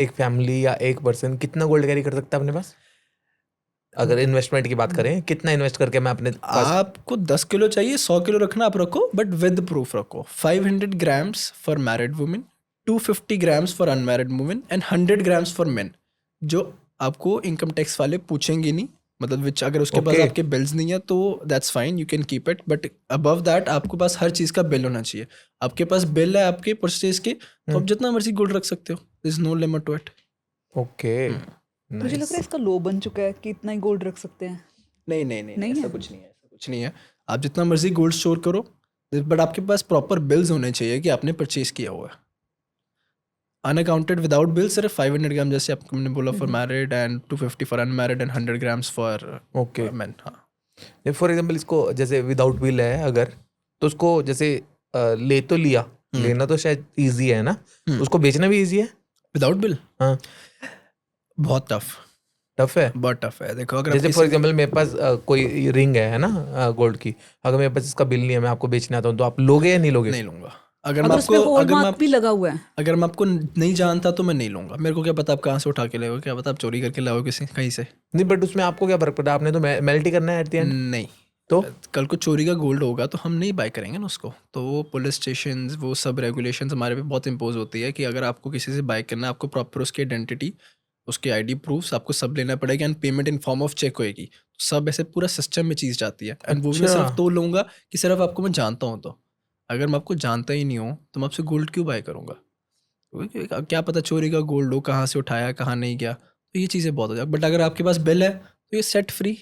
एक फैमिली या एक पर्सन कितना गोल्ड कैरी कर सकता है अपने पास? अगर इन्वेस्टमेंट की बात करें, कितना इन्वेस्ट करके मैं अपने पास? आपको 10 किलो चाहिए, 100 किलो रखना आप रखो, बट विद प्रूफ रखो। 500 grams for married women, 250 grams for unmarried women and 100 grams for main, जो आपको इनकम टैक्स वाले पूछेंगे नहीं, मतलब विच अगर उसके पास Okay. आपके बिल्स नहीं है तो that's fine, you can keep it, but above that आपके पास हर चीज़ का बिल होना चाहिए। आपके पास बिल है आपके परचेज के, तो आप जितना मर्जी गोल्ड रख सकते हो, there is no limit to it. Okay, मुझे लग रहा है इसका लो बन चुका है कि इतना ही गोल्ड रख सकते हैं। नहीं नहीं नहीं, नहीं ऐसा है? कुछ नहीं है, ऐसा कुछ नहीं है। आप जितना मर्जी गोल्ड स्टोर करो, बट आपके पास प्रॉपर बिल्स होने चाहिए कि आपने परचेज किया हुआ है। अनअकाउंटेड विदाउट बिल सिर्फ 500 ग्राम, जैसे आपको मैंने बोला for married and 250 for unmarried and 100 grams for okay. Man. हाँ, फॉर एग्जाम्पल इसको जैसे विदाउट बिल है अगर, तो उसको जैसे ले तो लिया, लेना तो शायद इजी है ना, उसको बेचना भी इजी है? विदाउट बिल हाँ, बहुत टफ, टफ है। बहुत टफ है। देखो अगर आप जैसे फॉर एग्जाम्पल मेरे पास कोई रिंग है ना गोल्ड की, अगर मेरे पास इसका बिल नहीं है, मैं आपको बेचने आता हूँ, तो आप लोगे या नहीं लोगे? नहीं लूंगा। अगर अगर मैं उस पे आपको हॉलमार्क भी लगा हुआ है। अगर मैं आपको नहीं जानता तो मैं नहीं लूंगा। मेरे को क्या पता आप कहाँ से उठा के लाओगे, क्या पता आप चोरी करके लाओगे किसी कहीं से। नहीं, बट उसमें आपको क्या फर्क पड़ा? आपने तो मेल्ट ही करना है एट द एंड। नहीं, तो कल को चोरी का गोल्ड होगा तो हम नहीं बाय करेंगे ना उसको, तो वो पुलिस स्टेशन वो सब रेगुलेशंस हमारे पे बहुत इंपोज होती है कि अगर आपको किसी से बाय करना है, आपको प्रॉपर उसकी आइडेंटिटी, उसके आईडी प्रूफ्स आपको सब लेना पड़ेगा and payment in form of cheque होएगी। तो सब ऐसे पूरा सिस्टम में चीज़ जाती है एंड वो भी मैं अच्छा। सिर्फ तो लूँगा कि सिर्फ आपको मैं जानता हूँ। तो अगर मैं आपको जानता ही नहीं हूँ तो मैं आपसे गोल्ड क्यों बाय करूँगा? क्योंकि क्या पता चोरी का गोल्ड हो, कहाँ से उठाया कहाँ नहीं गया, तो ये चीज़ें बहुत हो जाए। बट अगर आपके पास बिल है तो ये सेट फ्री।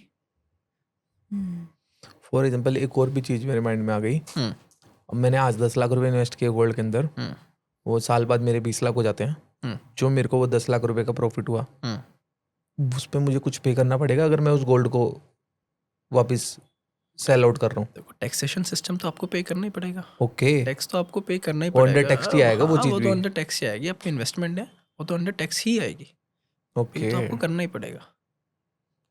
फॉर एग्जाम्पल एक और भी चीज़ मेरे माइंड में आ गई। अब मैंने आज 10 लाख रुपए इन्वेस्ट किए गोल्ड के अंदर, वो साल बाद मेरे 20 लाख हो जाते हैं, जो मेरे को वो 10 लाख रुपए का प्रॉफिट हुआ, उस पर मुझे कुछ पे करना पड़ेगा अगर मैं उस गोल्ड को वापस सेल आउट कर रहा हूँ? देखो टैक्सेशन सिस्टम तो आपको पे करना ही पड़ेगा। ओके, टैक्स तो आपको पे करना ही वो पड़ेगा। अंडर टैक्स ही आएगा वो हाँ, चीज़ वो तो भी? अंडर टैक्स ही आएगी। आपकी इन्वेस्टमेंट है वो तो अंडर टैक्स ही आएगी, ये ओके। तो आपको करना ही पड़ेगा।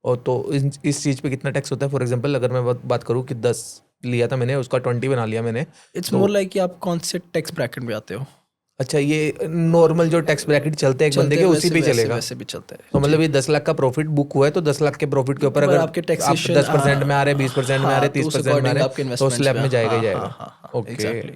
और तो इस चीज़ पे कितना टैक्स होता है? फॉर एग्जांपल अगर मैं बात करूँ कि 10 लिया था मैंने, उसका 20 बना लिया मैंने, इट्स तो मोर लाइक कि आप कौन से टैक्स ब्रैकेट में आते हो। अच्छा, ये नॉर्मल जो टैक्स ब्रैकेट चलते हैं एक बंदे चलते के, हैं उसी पे वैसे चलेगा? वैसे भी चलता है। तो मतलब ये 10 लाख का प्रॉफिट बुक हुआ है, तो 10 लाख के प्रॉफिट के ऊपर पर अगर आपके आप टैक्सेशन 10% में आ रहे, 20% में आ रहे, तो उस 30% में आ अकॉर्डिंग रहे, आपके तो इन्वेस्टमेंट्स स्लैब पे में जाएगा ही हाँ जाएगा। हाँ हाँ ओके, एग्जैक्टली।